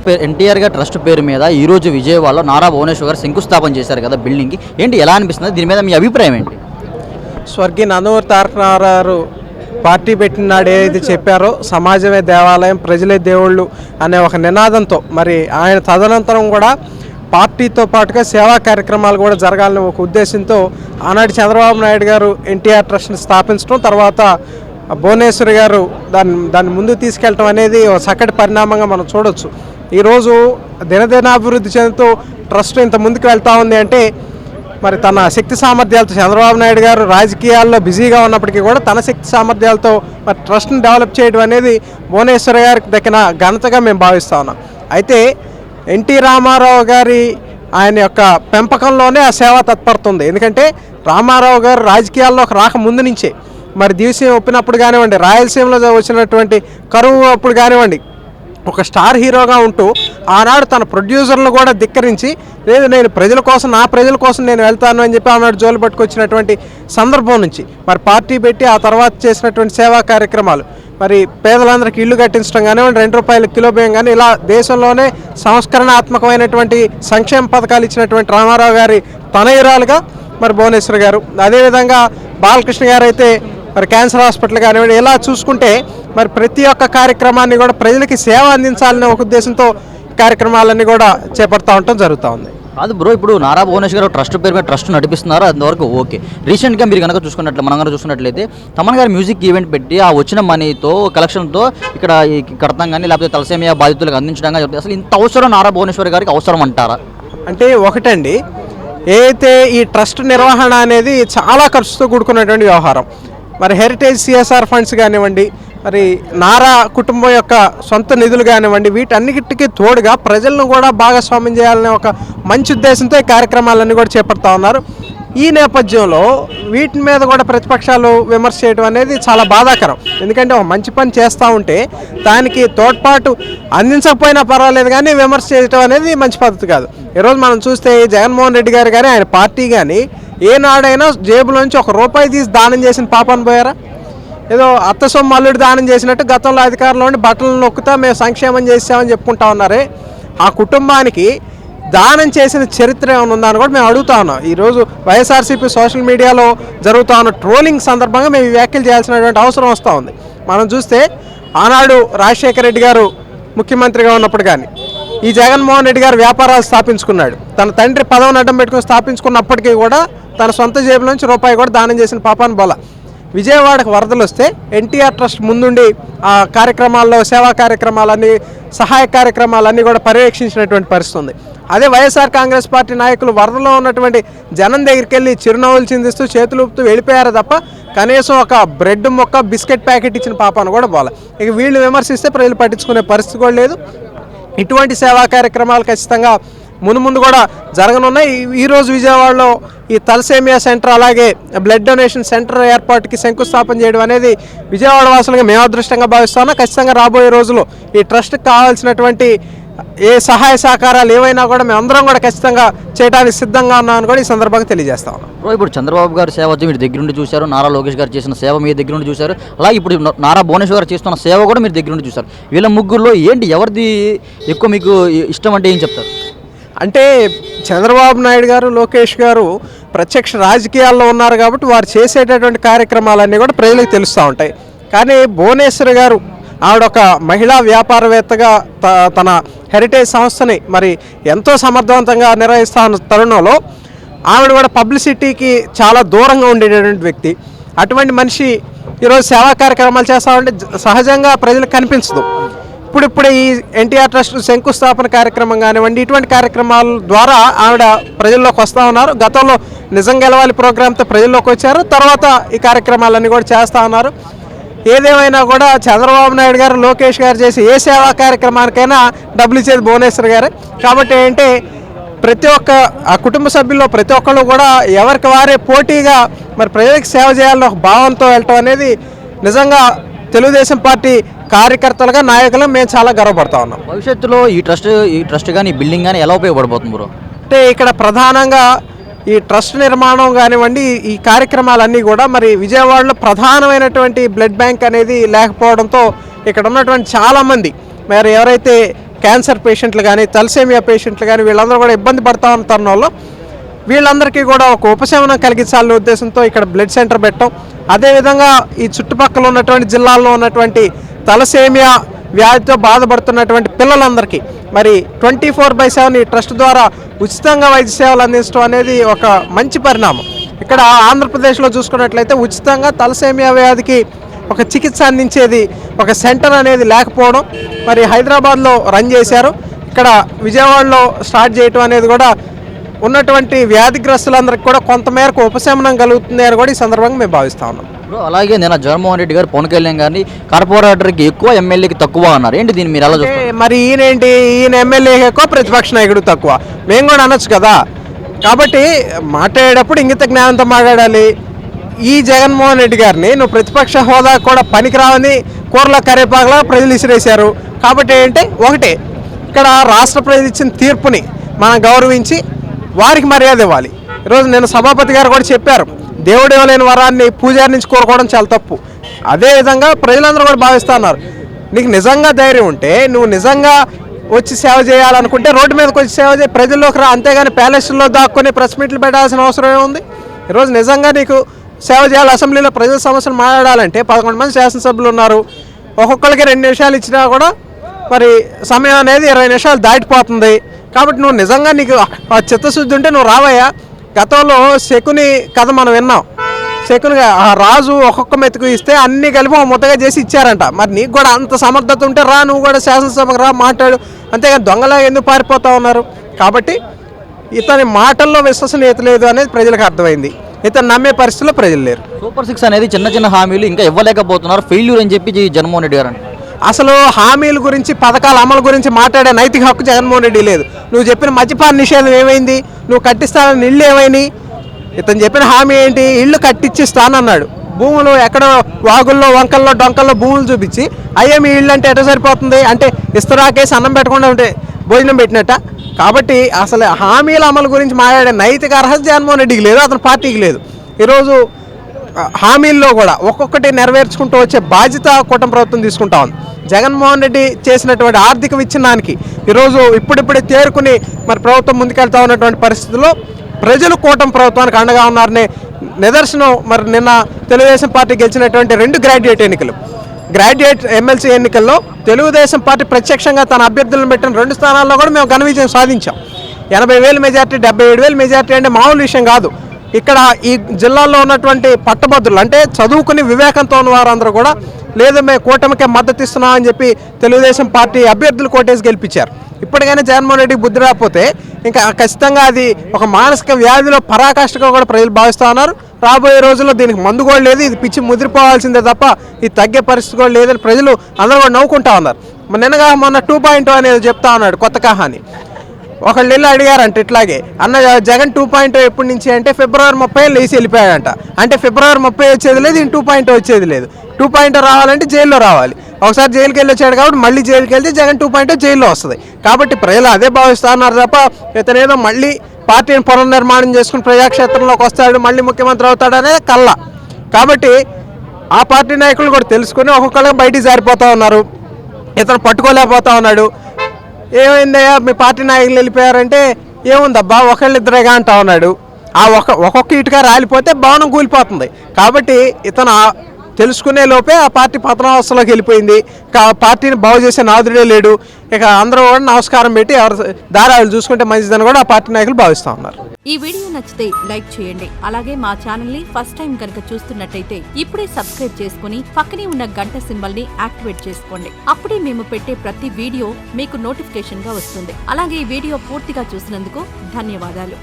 పేరు ఎన్టీఆర్ గారి ట్రస్ట్ పేరు మీద ఈరోజు విజయవాడలో నారా భువనేశ్వర్ గారు శంకుస్థాపన చేశారు కదా బిల్డింగ్కి. ఏంటి ఎలా అనిపిస్తుంది, దీని మీద మీ అభిప్రాయం ఏంటి? స్వర్గీయ నందమూరి తారక రామారావు పార్టీ పెట్టిన నాడు ఏదైతే చెప్పారో సమాజమే దేవాలయం ప్రజలే దేవుళ్ళు అనే ఒక నినాదంతో మరి ఆయన తదనంతరం కూడా పార్టీతో పాటుగా సేవా కార్యక్రమాలు కూడా జరగాలని ఒక ఉద్దేశంతో ఆనాటి చంద్రబాబు నాయుడు గారు ఎన్టీఆర్ ట్రస్ట్ని స్థాపించడం, తర్వాత భువనేశ్వర్ గారు దాన్ని ముందుకు తీసుకెళ్ళటం అనేది ఒక చక్కటి పరిణామంగా మనం చూడవచ్చు. ఈరోజు దినదినాభివృద్ధి చెందుతూ ట్రస్ట్ ఇంత ముందుకు వెళ్తూ ఉంది అంటే మరి తన శక్తి సామర్థ్యాలతో చంద్రబాబు నాయుడు గారు రాజకీయాల్లో బిజీగా ఉన్నప్పటికీ కూడా తన శక్తి సామర్థ్యాలతో మరి ట్రస్ట్ని డెవలప్ చేయడం అనేది భువనేశ్వర్ గారికి దక్కిన ఘనతగా మేము భావిస్తూ ఉన్నాం. అయితే ఎన్టీ రామారావు గారి ఆయన యొక్క పెంపకంలోనే ఆ సేవ తత్పరత ఉంది. ఎందుకంటే రామారావు గారు రాజకీయాల్లోకి రాక ముందు నుంచే మరి దివిసీమ ఒప్పినప్పుడు కానివ్వండి, రాయలసీమలో వచ్చినటువంటి కరువు అప్పుడు కానివ్వండి, ఒక స్టార్ హీరోగా ఉంటూ ఆనాడు తన ప్రొడ్యూసర్లు కూడా ధిక్కరించి లేదు నేను ప్రజల కోసం నా ప్రజల కోసం నేను వెళ్తాను అని చెప్పి ఆనాడు జోలు పట్టుకొచ్చినటువంటి సందర్భం నుంచి మరి పార్టీ పెట్టి ఆ తర్వాత చేసినటువంటి సేవా కార్యక్రమాలు మరి పేదలందరికీ ఇల్లు కట్టించడం కానివ్వండి, ₹2 కిలో బియ్యం కానీ ఇలా దేశంలోనే సంస్కరణాత్మకమైనటువంటి సంక్షేమ పథకాలు ఇచ్చినటువంటి రామారావు గారి తనయురాలుగా మరి భువనేశ్వర్ గారు, అదేవిధంగా బాలకృష్ణ గారు అయితే మరి క్యాన్సర్ హాస్పిటల్ కానివ్వండి, ఇలా చూసుకుంటే మరి ప్రతి ఒక్క కార్యక్రమాన్ని కూడా ప్రజలకి సేవ అందించాలనే ఒక ఉద్దేశంతో కార్యక్రమాలన్నీ కూడా చేపడతా ఉండటం జరుగుతూ ఉంది. కాదు బ్రో, ఇప్పుడు నారా భువనేశ్వర్ గారు ట్రస్ట్ పేరు మీద ట్రస్ట్ నడిపిస్తున్నారు, అంతవరకు ఓకే. రీసెంట్గా మీరు కనుక మనం కనుక చూసుకున్నట్లయితే తమన్ గారు మ్యూజిక్ ఈవెంట్ పెట్టి ఆ వచ్చిన మనీతో కలెక్షన్తో ఇక్కడ కడతాం కానీ లేకపోతే తలసేమియా బాధితులకు అందించడం కానీ చెప్తే అసలు ఇంత అవసరం నారా భువనేశ్వర్ గారికి అవసరం అంటారా? అంటే ఒకటండి, ఏదైతే ఈ ట్రస్ట్ నిర్వహణ అనేది చాలా ఖర్చుతో కూడుకున్నటువంటి వ్యవహారం. మరి హెరిటేజ్ సిఎస్ఆర్ ఫండ్స్ కానివ్వండి, మరి నారా కుటుంబం యొక్క సొంత నిధులు కానివ్వండి, వీటన్నిటికీ తోడుగా ప్రజలను కూడా భాగస్వామ్యం చేయాలనే ఒక మంచి ఉద్దేశంతో ఈ కార్యక్రమాలన్నీ కూడా చేపడతా ఉన్నారు. ఈ నేపథ్యంలో వీటి మీద కూడా ప్రతిపక్షాలు విమర్శ చేయడం అనేది చాలా బాధాకరం. ఎందుకంటే ఒక మంచి పని చేస్తూ ఉంటే దానికి తోడ్పాటు అందించకపోయినా పర్వాలేదు, కానీ విమర్శ చేయడం అనేది మంచి పద్ధతి కాదు. ఈరోజు మనం చూస్తే జగన్మోహన్ రెడ్డి గారు కానీ ఆయన పార్టీ కానీ ఏనాడైనా జేబులోంచి ₹1 తీసి దానం చేసిన పాపాన్ని పోయారా? ఏదో అత్త సొమ్ము అల్లుడు దానం చేసినట్టు గతంలో అధికారంలో ఉండి బట్టలను నొక్కుతా మేము సంక్షేమం చేసామని చెప్పుకుంటా ఉన్నారే, ఆ కుటుంబానికి దానం చేసిన చరిత్ర ఏమైనా ఉందని కూడా మేము అడుగుతా ఉన్నాం. ఈరోజు వైఎస్ఆర్సీపీ సోషల్ మీడియాలో జరుగుతూ ఉన్న ట్రోలింగ్ సందర్భంగా మేము వ్యాఖ్యలు చేయాల్సినటువంటి అవసరం వస్తూ ఉంది. మనం చూస్తే ఆనాడు రాజశేఖర రెడ్డి గారు ముఖ్యమంత్రిగా ఉన్నప్పుడు కానీ ఈ జగన్మోహన్ రెడ్డి గారు వ్యాపారాలు స్థాపించుకున్నాడు. తన తండ్రి పదవిని అడ్డం పెట్టుకుని స్థాపించుకున్నప్పటికీ కూడా తన సొంత జేబు నుంచి ₹1 కూడా దానం చేసిన పాపాన్ని బోల. విజయవాడకు వరదలు వస్తే ఎన్టీఆర్ ట్రస్ట్ ముందుండి ఆ కార్యక్రమాల్లో సేవా కార్యక్రమాలన్నీ సహాయ కార్యక్రమాలన్నీ కూడా పర్యవేక్షించినటువంటి పరిస్థితి ఉంది. అదే వైఎస్ఆర్ కాంగ్రెస్ పార్టీ నాయకులు వరదలో ఉన్నటువంటి జనం దగ్గరికి వెళ్ళి చిరునవ్వులు చిందిస్తూ చేతులు ఊపుతూ వెళ్ళిపోయారు తప్ప కనీసం ఒక బ్రెడ్ మొక్క బిస్కెట్ ప్యాకెట్ ఇచ్చిన పాపాన్ని కూడా బోల. ఇక వీళ్ళు విమర్శిస్తే ప్రజలు పట్టించుకునే పరిస్థితి కూడా లేదు. ఇటువంటి సేవా కార్యక్రమాలు ఖచ్చితంగా ముందు కూడా జరగనున్నాయి. ఈరోజు విజయవాడలో ఈ తలసేమియా సెంటర్ అలాగే బ్లడ్ డొనేషన్ సెంటర్ ఏర్పాటుకి శంకుస్థాపన చేయడం అనేది విజయవాడ వాసులుగా మేము అదృష్టంగా భావిస్తున్నాం. ఖచ్చితంగా రాబోయే రోజుల్లో ఈ ట్రస్ట్కి కావాల్సినటువంటి ఏ సహాయ సహకారాలు ఏవైనా కూడా మేమందరం కూడా ఖచ్చితంగా చేయడానికి సిద్ధంగా ఉన్నామని కూడా ఈ సందర్భంగా తెలియజేస్తా ఉన్నాం. ఇప్పుడు చంద్రబాబు గారి సేవ వచ్చి మీరు దగ్గర నుండి చూశారు, నారా లోకేష్ గారు చేసిన సేవ మీ దగ్గర నుండి చూశారు, అలాగే ఇప్పుడు నారా భువనేశ్వర్ గారు చేస్తున్న సేవ కూడా మీరు దగ్గర నుండి చూశారు. వీళ్ళ ముగ్గురులో ఏంటి ఎవరిది ఎక్కువ మీకు ఇష్టం అంటే ఏం చెప్తారు? అంటే చంద్రబాబు నాయుడు గారు లోకేష్ గారు ప్రత్యక్ష రాజకీయాల్లో ఉన్నారు కాబట్టి వారు చేసేటటువంటి కార్యక్రమాలన్నీ కూడా ప్రజలకు తెలుస్తూ ఉంటాయి. కానీ భువనేశ్వర్ గారు ఆవిడ ఒక మహిళా వ్యాపారవేత్తగా తన హెరిటేజ్ సంస్థని మరి ఎంతో సమర్థవంతంగా నిర్వహిస్తున్న తరుణంలో ఆవిడ కూడా పబ్లిసిటీకి చాలా దూరంగా ఉండేటటువంటి వ్యక్తి. అటువంటి మనిషి ఈరోజు సేవా కార్యక్రమాలు చేస్తూ ఉంటే సహజంగా ప్రజలకు కనిపించదు. ఇప్పుడిప్పుడే ఈ ఎన్టీఆర్ ట్రస్ట్ శంకుస్థాపన కార్యక్రమం కానివ్వండి, ఇటువంటి కార్యక్రమాల ద్వారా ఆవిడ ప్రజల్లోకి వస్తూ ఉన్నారు. గతంలో నిజం గెలవాలి ప్రోగ్రాంతో ప్రజల్లోకి వచ్చారు, తర్వాత ఈ కార్యక్రమాలన్నీ కూడా చేస్తూ ఉన్నారు. ఏదేమైనా కూడా చంద్రబాబు నాయుడు గారు లోకేష్ గారు చేసి ఏ సేవా కార్యక్రమానికైనా డబ్బులు ఇచ్చేది భువనేశ్వర్ గారే. కాబట్టి ఏంటంటే ప్రతి ఒక్క ఆ కుటుంబ సభ్యుల్లో ప్రతి ఒక్కళ్ళు కూడా ఎవరికి వారే పోటీగా మరి ప్రజలకు సేవ చేయాలని ఒక భావంతో వెళ్ళటం అనేది నిజంగా తెలుగుదేశం పార్టీ కార్యకర్తలుగా నాయకులు మేము చాలా గర్వపడతా ఉన్నాం. భవిష్యత్తులో ఈ ట్రస్ట్ కానీ ఈ బిల్డింగ్ కానీ ఎలా ఉపయోగపడబోతుంది బ్రో? అంటే ఇక్కడ ప్రధానంగా ఈ ట్రస్ట్ నిర్మాణం కానివ్వండి, ఈ కార్యక్రమాలన్నీ కూడా మరి విజయవాడలో ప్రధానమైనటువంటి బ్లడ్ బ్యాంక్ అనేది లేకపోవడంతో ఇక్కడ ఉన్నటువంటి చాలామంది మరి ఎవరైతే క్యాన్సర్ పేషెంట్లు కానీ తలసేమియా పేషెంట్లు కానీ వీళ్ళందరూ కూడా ఇబ్బంది పడతా ఉన్న తరుణంలో వీళ్ళందరికీ కూడా ఒక ఉపశమనం కలిగించాలనే ఉద్దేశంతో ఇక్కడ బ్లడ్ సెంటర్ పెట్టడం, అదేవిధంగా ఈ చుట్టుపక్కల ఉన్నటువంటి జిల్లాల్లో ఉన్నటువంటి తలసేమియా వ్యాధితో బాధపడుతున్నటువంటి పిల్లలందరికీ మరి 24/7 ఈ ట్రస్ట్ ద్వారా ఉచితంగా వైద్య సేవలు అందించడం అనేది ఒక మంచి పరిణామం. ఇక్కడ ఆంధ్రప్రదేశ్లో చూసుకున్నట్లయితే ఉచితంగా తలసేమియా వ్యాధికి ఒక చికిత్స అందించేది ఒక సెంటర్ అనేది లేకపోవడం, మరి హైదరాబాద్లో రన్ చేశారు, ఇక్కడ విజయవాడలో స్టార్ట్ చేయటం అనేది కూడా ఉన్నటువంటి వ్యాధిగ్రస్తులందరికీ కూడా కొంతమేరకు ఉపశమనం కలుగుతుంది అని కూడా ఈ సందర్భంగా మేము భావిస్తా ఉన్నాం. ఇప్పుడు అలాగే నేను జగన్మోహన్ రెడ్డి గారు పవన్ కళ్యాణ్ గారిని కార్పొరేటర్కి ఎక్కువ ఎమ్మెల్యేకి తక్కువ అన్నారు. ఏంటి దీన్ని మీరు ఎలా చూస్తారు? మరి ఈయన ఎమ్మెల్యే ఎక్కువ ప్రతిపక్ష నాయకుడు తక్కువ మేము కూడా అనొచ్చు కదా. కాబట్టి మాట్లాడేటప్పుడు ఇంగిత జ్ఞానంతో మాట్లాడాలి. ఈ జగన్మోహన్ రెడ్డి గారిని నువ్వు ప్రతిపక్ష హోదా కూడా పనికిరావని కూరల కరేపాకలా ప్రజలు విసిరేశారు. కాబట్టి ఏంటంటే ఒకటే, ఇక్కడ రాష్ట్ర ప్రజలు ఇచ్చిన తీర్పుని మనం గౌరవించి వారికి మర్యాద ఇవ్వాలి. ఈరోజు నేను సభాపతి గారు కూడా చెప్పారు, దేవుడు ఇవ్వలేని వరాన్ని పూజారి నుంచి కోరుకోవడం చాలా తప్పు. అదేవిధంగా ప్రజలందరూ కూడా భావిస్తున్నారు. నీకు నిజంగా ధైర్యం ఉంటే నువ్వు నిజంగా వచ్చి సేవ చేయాలనుకుంటే రోడ్డు మీదకి వచ్చి సేవ చేయి, ప్రజల్లోకి రా. అంతేగాని ప్యాలెస్లో దాక్కుని ప్రెస్ మీట్లు పెట్టాల్సిన అవసరం ఏముంది? ఈరోజు నిజంగా నీకు సేవ చేయాలి, అసెంబ్లీలో ప్రజల సమస్యలు మాట్లాడాలంటే 11 మంది శాసనసభ్యులు ఉన్నారు. ఒక్కొక్కరికి 2 నిమిషాలు ఇచ్చినా కూడా మరి సమయం అనేది 20 నిమిషాలు దాటిపోతుంది. కాబట్టి నువ్వు నిజంగా నీకు ఆ చిత్తశుద్ధి ఉంటే నువ్వు రావయ్యా. గతంలో శకుని కథ మనం విన్నాం. శకుని ఆ రాజు ఒక్కొక్క మెతుకు ఇస్తే అన్ని కలిపి ముద్దగా చేసి ఇచ్చారంట. మరి నీకు కూడా అంత సమర్థత ఉంటే రా, నువ్వు కూడా శాసనసభకు రా, మాట్లాడు. అంతేగాని దొంగలా ఎందుకు పారిపోతా ఉన్నారు? కాబట్టి ఇతని మాటల్లో విశ్వసనీయత లేదు అనేది ప్రజలకు అర్థమైంది. ఇతను నమ్మే పరిస్థితుల్లో ప్రజలు లేరు. సూపర్ 6 అనేది చిన్న చిన్న హామీలు ఇంకా ఇవ్వలేకపోతున్నారు, ఫెయిల్యూర్ అని చెప్పి జగన్మోహన్ రెడ్డి గారు అంటారు. అసలు హామీల గురించి పథకాల అమలు గురించి మాట్లాడే నైతిక హక్కు జగన్మోహన్ రెడ్డి లేదు. నువ్వు చెప్పిన మద్యపాన నిషేధం ఏమైంది? నువ్వు కట్టిస్తానని ఇళ్ళు ఏమైనాయి? ఇతను చెప్పిన హామీ ఏంటి? ఇళ్ళు కట్టించిస్తానన్నాడు. భూములు ఎక్కడో వాగుల్లో వంకల్లో డొంకల్లో భూములు చూపించి అయ్యే మీ ఇళ్ళు అంటే ఎట సరిపోతుంది? అంటే ఇస్తరాకేసి అన్నం పెట్టకుండా ఉంటే భోజనం పెట్టినట్ట. కాబట్టి అసలు హామీల అమలు గురించి మాట్లాడే నైతిక అర్హత జగన్మోహన్ రెడ్డికి లేదు, అతని పార్టీకి లేదు. ఈరోజు హామీల్లో కూడా ఒక్కొక్కటి నెరవేర్చుకుంటూ వచ్చే బాధ్యత కూటమి ప్రభుత్వం తీసుకుంటా ఉంది. జగన్మోహన్ రెడ్డి చేసినటువంటి ఆర్థిక విచ్ఛిన్నానికి ఈరోజు ఇప్పుడిప్పుడే తేరుకుని మరి ప్రభుత్వం ముందుకెళ్తా ఉన్నటువంటి పరిస్థితుల్లో ప్రజలు కూటమి ప్రభుత్వానికి అండగా ఉన్నారనే నిదర్శనం మరి నిన్న తెలుగుదేశం పార్టీ గెలిచినటువంటి 2 గ్రాడ్యుయేట్ ఎమ్మెల్సీ ఎన్నికల్లో తెలుగుదేశం పార్టీ ప్రత్యక్షంగా తన అభ్యర్థులను పెట్టిన 2 స్థానాల్లో కూడా మేము ఘన విజయం సాధించాం. 80,000 మెజార్టీ, 77,000 మెజార్టీ అంటే మామూలు విషయం కాదు. ఇక్కడ ఈ జిల్లాలో ఉన్నటువంటి పట్టభద్రులు అంటే చదువుకుని వివేకంతో ఉన్న వారందరూ కూడా లేదు మేము కూటమికే మద్దతు ఇస్తున్నాం అని చెప్పి తెలుగుదేశం పార్టీ అభ్యర్థులు కోటేసి గెలిపించారు. ఇప్పటికైనా జగన్మోహన్ రెడ్డికి బుద్ధి రాకపోతే ఇంకా ఖచ్చితంగా అది ఒక మానసిక వ్యాధిలో పరాకాష్ఠగా కూడా ప్రజలు భావిస్తూ ఉన్నారు. రాబోయే రోజుల్లో దీనికి మందు కూడా లేదు, ఇది పిచ్చి ముదిరిపోవాల్సిందే తప్ప ఇది తగ్గే పరిస్థితి కూడా లేదని ప్రజలు అందరూ కూడా నవ్వుకుంటా ఉన్నారు. నిన్నగా మొన్న 2.0 అనేది చెప్తా ఉన్నాడు కొత్త కహాని. ఒకళ్ళు వెళ్ళి అడిగారంట ఇట్లాగే, అన్న జగన్ 2.0 ఎప్పటి నుంచి అంటే ఫిబ్రవరి 30 లేచి వెళ్ళిపోయాడంట. అంటే ఫిబ్రవరి 30 వచ్చేది లేదు, 2.0 వచ్చేది లేదు. 2.0 రావాలంటే జైల్లో రావాలి. ఒకసారి జైలుకి వెళ్ళి వచ్చాడు కాబట్టి మళ్ళీ జైలుకి వెళ్తే జగన్ 2.0 జైల్లో వస్తుంది. కాబట్టి ప్రజలు అదే భావిస్తూ ఉన్నారు తప్ప ఇతనేదో మళ్ళీ పార్టీని పునర్నిర్మాణం చేసుకుని ప్రజాక్షేత్రంలోకి వస్తాడు, మళ్ళీ ముఖ్యమంత్రి అవుతాడు అనేది కళ్ళ. కాబట్టి ఆ పార్టీ నాయకులు కూడా తెలుసుకుని ఒక్కొక్కరికి బయటికి జారిపోతూ ఉన్నారు. ఇతను పట్టుకోలేకపోతా ఉన్నాడు. ఏమైందయ్యా మీ పార్టీ నాయకులు వెళ్ళిపోయారంటే ఏముందబ్బా ఒకళ్ళిద్దరేగా అంటా ఉన్నాడు. ఆ ఒక్కొక్క ఇటుక రాలిపోతే భవనం కూలిపోతుంది. కాబట్టి ఇతను తెలుసుకునే లోపే ఆ పార్టీ పతనావస్థలోకి వెళ్ళిపోయింది. పార్టీని బాగు చేసే నాదుడే లేడు. ఇక అందరూ కూడా నమస్కారం పెట్టి ఎవరు దారాలు చూసుకుంటే మంచిదని కూడా ఆ పార్టీ నాయకులు భావిస్తూ ఉన్నారు. ఈ వీడియో నచ్చితే లైక్ చేయండి. అలాగే మా ఛానల్ ని ఫస్ట్ టైం కనుక చూస్తున్నట్టయితే ఇప్పుడే సబ్స్క్రైబ్ చేసుకుని పక్కనే ఉన్న గంట సింబల్ ని యాక్టివేట్ చేసుకోండి. అప్పుడే మేము పెట్టే ప్రతి వీడియో మీకు నోటిఫికేషన్ గా వస్తుంది. అలాగే ఈ వీడియో పూర్తిగా చూసినందుకు ధన్యవాదాలు.